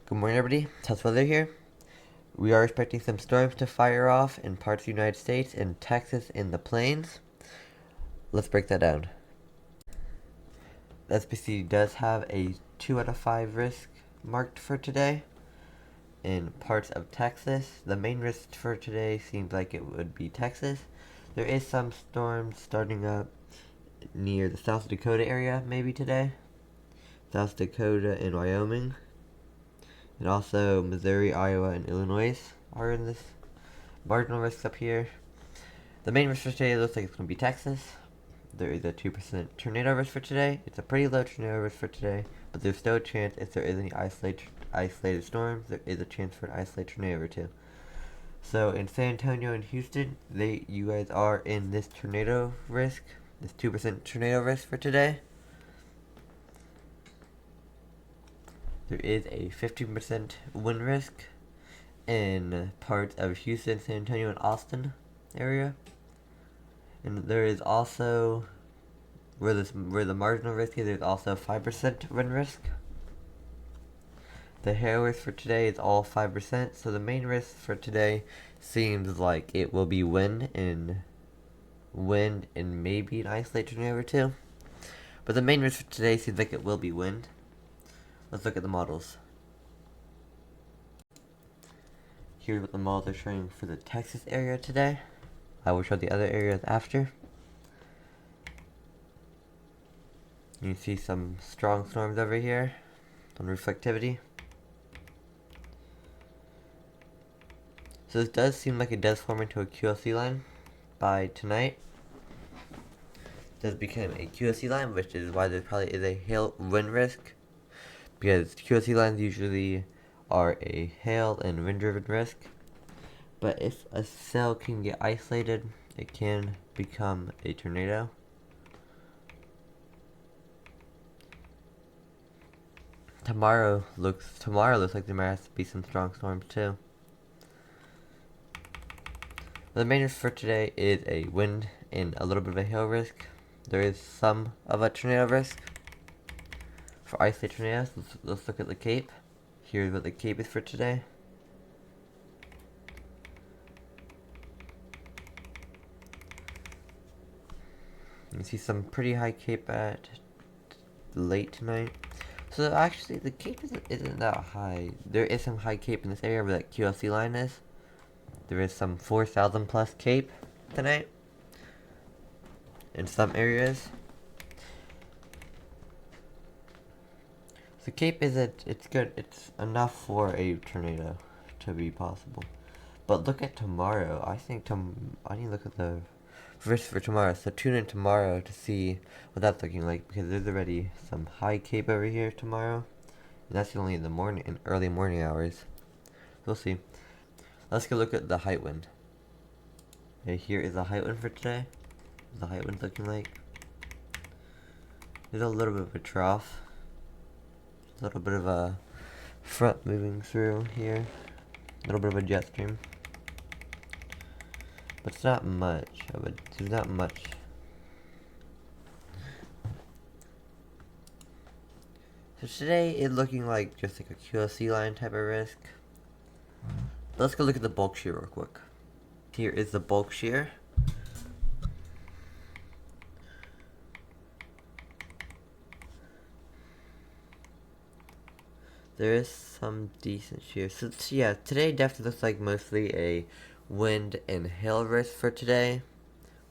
Good morning, everybody. Test weather here. We are expecting some storms to fire off in parts of the United States and Texas in the plains. Let's break that down. The SPC does have a 2 out of 5 risk marked for today in parts of Texas. The main risk for today seems like it would be Texas. There is some storms starting up near the South Dakota area maybe today. South Dakota and Wyoming. And also Missouri, Iowa, and Illinois are in this marginal risk up here. The main risk for today looks like it's going to be Texas. There is a 2% tornado risk for today. It's a pretty low tornado risk for today, but there's still a chance if there is any isolated storms, there is a chance for an isolated tornado or two. So in San Antonio and Houston, you guys are in this tornado risk, this 2% tornado risk for today. There is a 15% wind risk in parts of Houston, San Antonio, and Austin area. And there is also, where the marginal risk is, there's also 5% wind risk. The hail risk for today is all 5%, so the main risk for today seems like it will be wind and maybe an isolated tornado or two. But the main risk for today seems like it will be wind. Let's look at the models. Here's what the models are showing for the Texas area today. I will show the other areas after. You can see some strong storms over here on reflectivity. So this does seem like it does form into a QLC line by tonight. It does become a QLC line, which is why there probably is a hail wind risk, because QLC lines usually are a hail and wind-driven risk. But if a cell can get isolated, it can become a tornado. Tomorrow looks like there might have to be some strong storms too. The main risk for today is a wind and a little bit of a hail risk. There is some of a tornado risk. For isolated tornadoes, let's look at the Cape. Here's what the Cape is for today. You can see some pretty high Cape at late tonight. So actually, the Cape isn't that high. There is some high Cape in this area where that QLC line is. There is some 4,000 plus Cape tonight in some areas. The Cape it's good. It's enough for a tornado to be possible. But look at tomorrow. I need to look at the risk for tomorrow. So tune in tomorrow to see what that's looking like, because there's already some high Cape over here tomorrow. And that's only in the early morning hours. We'll see. Let's go look at the height wind. Okay, here is the height wind for today. What's the height wind looking like? There's a little bit of a trough. A little bit of a front moving through here. A little bit of a jet stream. But it's not much of it. There's not much. So today it's looking like just like a QLC line type of risk. Let's go look at the bulk shear real quick. Here is the bulk shear. There is some decent shear. So yeah, today definitely looks like mostly a wind and hail risk for today,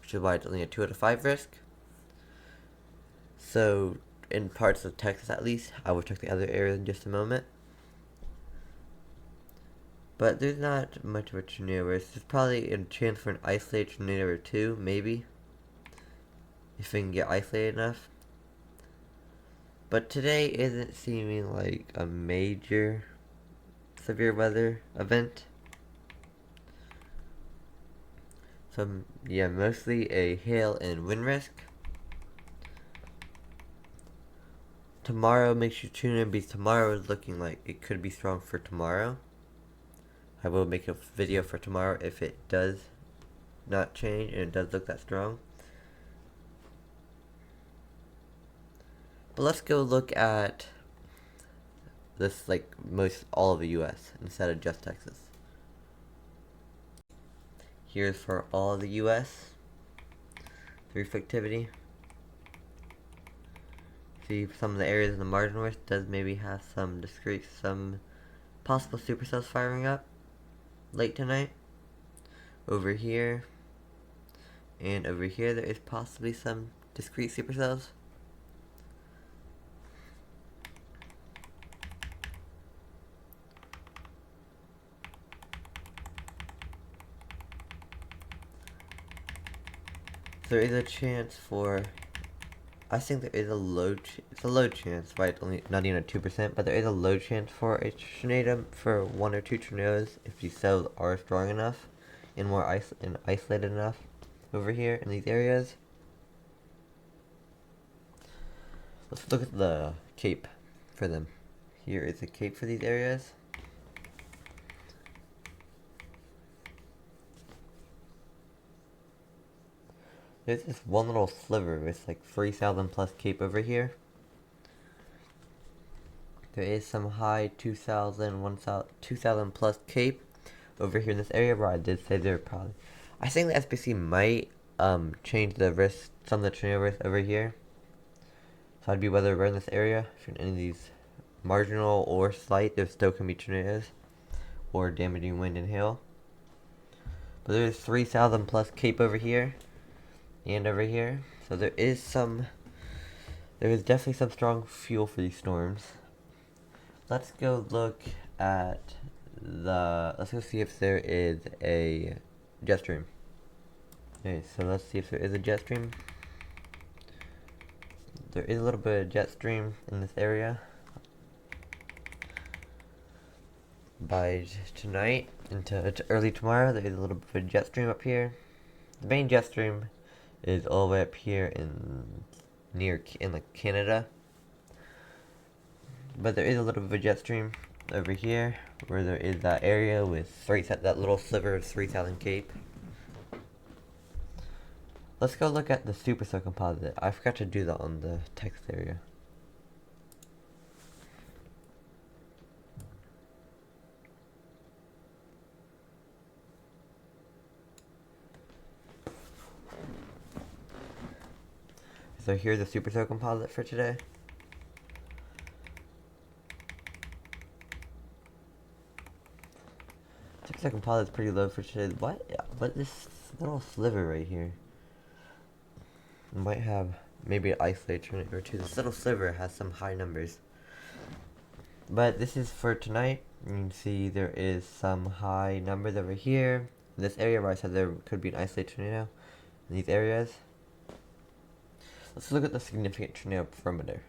which is why it's only a 2 out of 5 risk. So in parts of Texas at least, I will check the other areas in just a moment. But there's not much of a tornado risk. There's probably a chance for an isolated tornado or two, maybe, if it can get isolated enough. But today isn't seeming like a major severe weather event. So yeah, mostly a hail and wind risk. Tomorrow, make sure you tune in, because tomorrow is looking like it could be strong for tomorrow. I will make a video for tomorrow if it does not change and it does look that strong. But let's go look at this like most all of the US instead of just Texas. Here's for all of the US, the reflectivity. See some of the areas in the margin north does maybe have some some possible supercells firing up late tonight. Over here and over here there is possibly some discrete supercells. There is a chance for, I think there is a it's a low chance, right? Only not even a 2%, but there is a low chance for a tornado, for 1 or 2 tornadoes if these cells are strong enough and more isolated enough over here in these areas. Let's look at the cape for them. Here is the cape for these areas. There's this one little sliver with like 3,000 plus cape over here. There is some high 2,000, 2,000 plus cape over here in this area where I did say there probably. I think the SBC might change the risk, some of the tornado risk over here. So I'd be whether we're in this area, if you're in any of these marginal or slight, there still can be tornadoes or damaging wind and hail. But there's 3,000 plus cape over here and over here, so there is definitely some strong fuel for these storms. Let's go look at let's go see if there is a jet stream. Okay, so let's see if there is a jet stream. There is a little bit of jet stream in this area. By tonight into early tomorrow, there is a little bit of a jet stream up here. The main jet stream is all the way up here in like Canada. But there is a little bit of a jet stream over here where there is that area with that little sliver of 3,000 cape. Let's go look at the supercell composite. I forgot to do that on the text area. So here's the supercell composite for today. Supercell composite is pretty low for today. What this little sliver right here? Might have maybe an isolator or two. This little sliver has some high numbers. But this is for tonight. You can see there is some high numbers over here. In this area where I said there could be an isolated tornado. In these areas. Let's look at the significant tornado perimeter.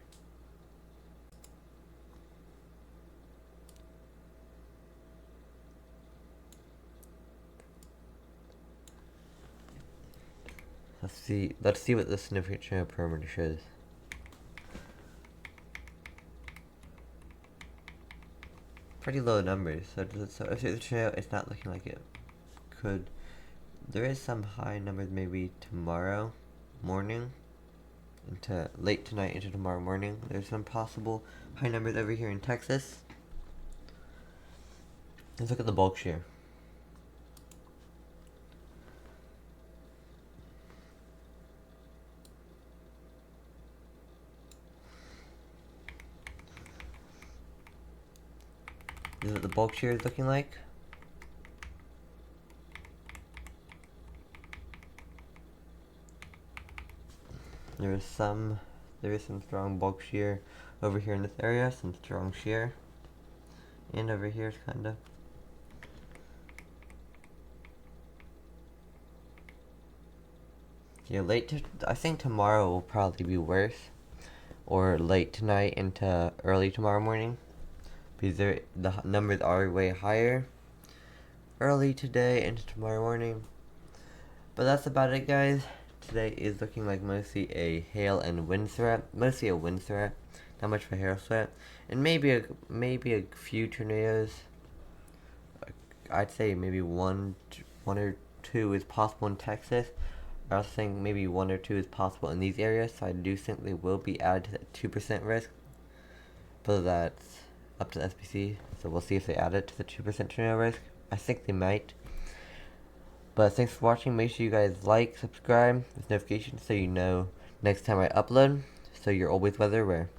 Let's see what the significant tornado perimeter shows. Pretty low numbers, so if it's a tornado, it's not looking like it could. There is some high numbers maybe tomorrow morning. Into late tonight into tomorrow morning. There's some possible high numbers over here in Texas. Let's look at the bulk shear. This is what the bulk shear is looking like. There is some strong bulk shear over here in this area, some strong shear, and over here is kind of. Yeah, I think tomorrow will probably be worse, or late tonight into early tomorrow morning, because the numbers are way higher early today into tomorrow morning. But that's about it, guys. Today is looking like mostly a hail and wind threat. Mostly a wind threat, not much of a hail threat, and maybe a few tornadoes. I'd say maybe one or two is possible in Texas. I also think maybe 1 or 2 is possible in these areas. So I do think they will be added to that 2% risk. But up to the SPC, so we'll see if they add it to the 2% tornado risk. I think they might. But thanks for watching. Make sure you guys like, subscribe with notifications so you know next time I upload, so you're always weather aware.